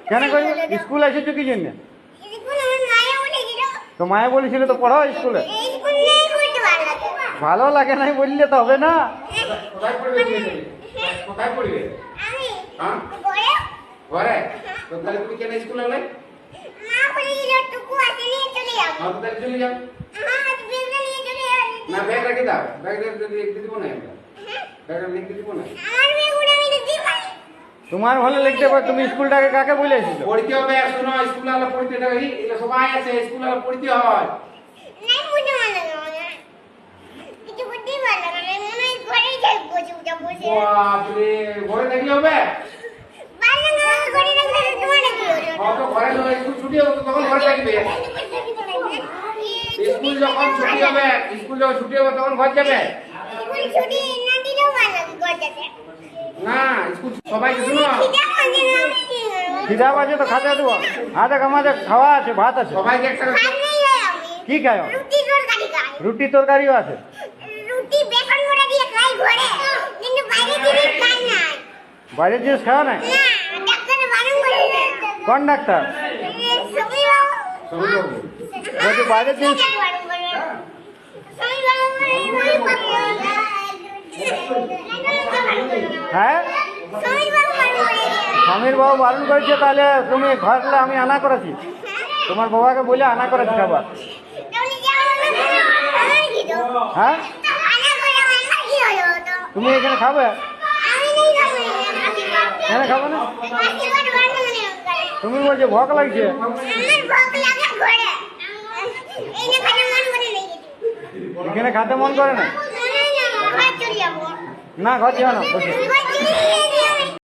কেন করবে? স্কুল এসেছো কি জন্য? তো মায়ে বলেছিল তো পড়াও স্কুলে। ভালো লাগে নাই বললে তো হবে না। কোথায় পড়বে? কোথায় পড়বে? হ্যাঁ ঘরে। তো তাহলে তুমি কেন স্কুলে এলে? হ্যাঁ তো তাহলে চলে যাও। না ব্যাগ রেখে দাও, ব্যাগ লিখতে দিব না আমরা, ব্যাগটা লিখতে দিব না। তোমার ভালো লিখতে পারো, তুমি স্কুলটাকে কাকে বলে এসেছো? পড়তে হবে, শোনো স্কুলে আলো পড়তে দেয়, এগুলো সবাই আছে স্কুলে আলো পড়তে হয়। বাপরে ঘরে দেখলে হবে? তো ঘরে স্কুল ছুটি হবে তখন ঘরে থাকবে। স্কুল যখন ছুটি হবে, স্কুল যখন ছুটি হবে তখন ঘর যাবে না। স্কুল সবাইকে শোনো, খিদা বাজে তো খাতে দেবো। হাতে আমাদের খাওয়া আছে, ভাত আছে। সবাইকে একটা কি খায়? রুটি তরকারিও আছে। বাইরের জিনিস খাওয়া নাই? কোন ডাক্তার বলছে বাইরের জিনিস? হ্যাঁ, স্বামীর বাবু বারণ করেছে, তাহলে তুমি ঘরলে আমি আনা করেছি, তোমার বাবাকে বলে আনা করেছি খাবার। হ্যাঁ, তুমি এখানে খাবে? কেন খাবে না? তুমি বলছো ভোক লাগছে। এখানে খাতে মন করে না? না, ঘর যাও না, বসে।